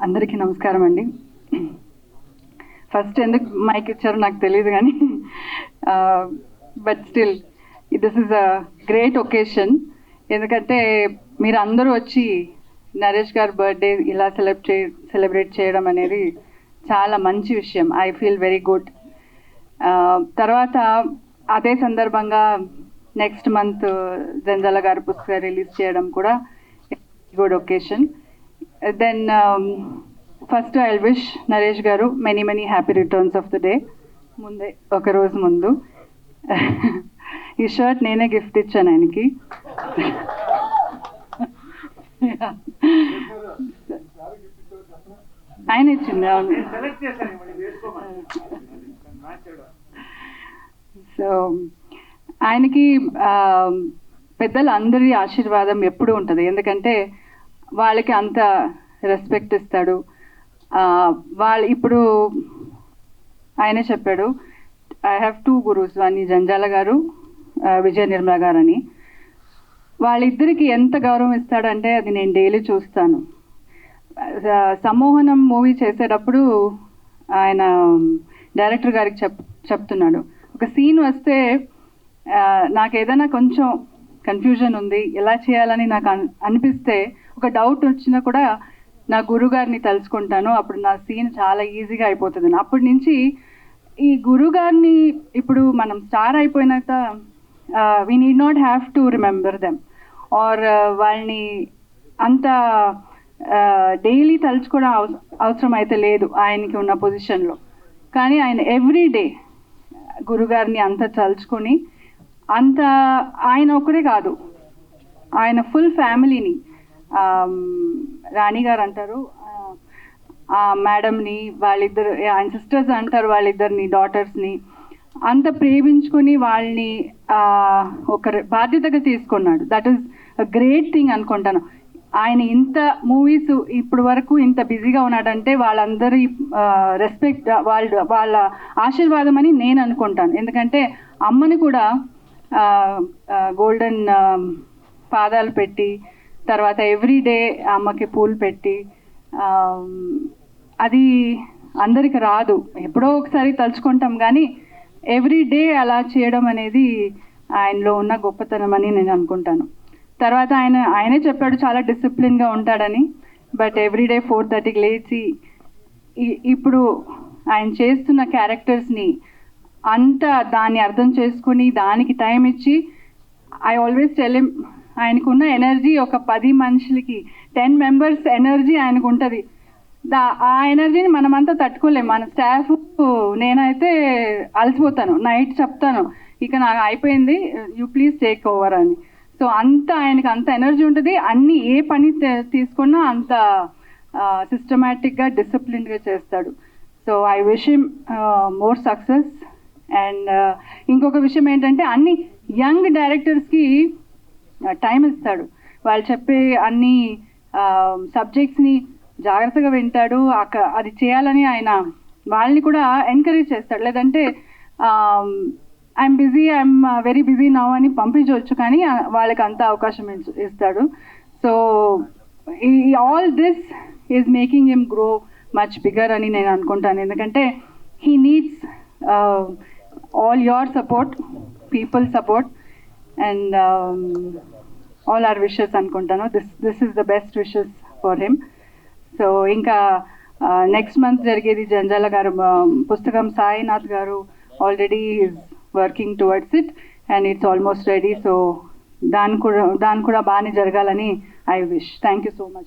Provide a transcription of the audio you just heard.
అందరికీ నమస్కారం అండి. ఫస్ట్ ఎందుకు మైక్ ఇచ్చారో నాకు తెలియదు కానీ but still this is a great occasion. ఎందుకంటే మీరు అందరూ వచ్చి నరేష్ గారి బర్త్డే ఇలా సెలబ్రేట్ చేయడం అనేది చాలా మంచి విషయం. I feel very good. తర్వాత అదే సందర్భంగా నెక్స్ట్ మంత్ జంజాల గారి పుస్తకం రిలీజ్ చేయడం కూడా good occasion. Then first I'll wish Naresh garu many happy returns of the day. Munde oka roju mundu ee shirt nene gift ichchanu ayaniki. ఆయన ఇచ్చింది. So ఆయనకి పెద్దల అందరి ఆశీర్వాదం ఎప్పుడూ ఉంటుంది. ఎందుకంటే వాళ్ళకి అంత రెస్పెక్ట్ ఇస్తాడు. వాళ్ళు ఇప్పుడు ఆయనే చెప్పాడు, I have 2 gurus, one Janjala గారు, విజయ నిర్మల గారు అని. వాళ్ళిద్దరికి ఎంత గౌరవం ఇస్తాడంటే అది నేను డైలీ చూస్తాను. సమ్మోహనం మూవీ చేసేటప్పుడు ఆయన డైరెక్టర్ గారికి చెప్తున్నాడు, ఒక సీన్ వస్తే నాకు ఏదైనా కొంచెం కన్ఫ్యూజన్ ఉంది, ఎలా చేయాలని నాకు అనిపిస్తే, ఒక డౌట్ వచ్చినా కూడా నా గురుగారిని తలుచుకుంటాను, అప్పుడు నా సీన్ చాలా ఈజీగా అయిపోతుంది. అప్పటి నుంచి ఈ గురుగారిని ఇప్పుడు మనం స్టార్ అయిపోయినాక we need not have to remember them or వాళ్ళని అంత డైలీ తలుచుకోవడం అవసరం అయితే లేదు ఆయనకి ఉన్న పొజిషన్లో. కానీ ఆయన ఎవ్రీడే గురుగారిని అంత తలుచుకొని, అంత ఆయన ఒకరే కాదు, ఆయన ఫుల్ ఫ్యామిలీని, రాణి గారు అంటారు ఆ మేడంని, వాళ్ళిద్దరు ఆయన సిస్టర్స్ అంటారు, వాళ్ళిద్దరిని డాటర్స్ని అంత ప్రేమించుకొని వాళ్ళని ఒక బాధ్యతగా తీసుకున్నాడు. That is a great thing అనుకుంటాను. ఆయన ఇంత మూవీస్ ఇప్పుడు వరకు ఇంత బిజీగా ఉన్నాడంటే వాళ్ళందరి రెస్పెక్ట్, వాళ్ళ ఆశీర్వాదం అని నేను అనుకుంటాను. ఎందుకంటే అమ్మని కూడా గోల్డెన్ పాదాలు పెట్టి, తర్వాత ఎవ్రీడే అమ్మకి పూలు పెట్టి, అది అందరికి రాదు, ఎప్పుడో ఒకసారి తలుచుకుంటాం, కానీ ఎవ్రీడే అలా చేయడం అనేది ఆయనలో ఉన్న గొప్పతనం అని నేను అనుకుంటాను. తర్వాత ఆయనే చెప్పాడు చాలా డిసిప్లిన్గా ఉంటాడని. బట్ ఎవ్రీడే 4:30కి లేచి ఇప్పుడు ఆయన చేస్తున్న క్యారెక్టర్స్ని అంతా దాన్ని అర్థం చేసుకుని దానికి టైం ఇచ్చి, ఐ ఆల్వేస్ టెల్ హిమ్, ఆయనకున్న ఎనర్జీ ఒక 10 మనుషులకి 10 మెంబర్స్ ఎనర్జీ ఆయనకు ఉంటుంది. ఆ ఎనర్జీని మనమంతా తట్టుకోలేము. మన స్టాఫ్, నేనైతే అలసిపోతాను, నైట్ చెప్తాను ఇక నాకు అయిపోయింది, యూ ప్లీజ్ టేక్ ఓవర్ అని. సో అంత ఆయనకి అంత ఎనర్జీ ఉంటుంది. అన్ని ఏ పని తీసుకున్నా అంత సిస్టమేటిక్గా డిసిప్లిన్గా చేస్తాడు. So I wish him more success. And ఇంకొక విషయం ఏంటంటే అన్ని యంగ్ డైరెక్టర్స్కి టైం ఇస్తాడు. వాళ్ళు చెప్పే అన్ని సబ్జెక్ట్స్ని జాగ్రత్తగా వింటాడు. అది చేయాలని ఆయన వాళ్ళని కూడా ఎంకరేజ్ చేస్తాడు. లేదంటే I'm busy, I'm very busy now అని పంపించవచ్చు, కానీ వాళ్ళకి అంత అవకాశం ఇస్తాడు. So all this is making him grow much bigger అని నేను అనుకుంటాను. ఎందుకంటే he needs all your support, people support, and all our wishes అనుకుంటాను. This is the best wishes for him. So ఇంకా నెక్స్ట్ మంత్ జరిగేది జంజాల గారు పుస్తకం, సాయినాథ్ గారు already is working towards it and it's almost ready. So దాని కూడా బాగానే జరగాలని I wish. Thank you so much.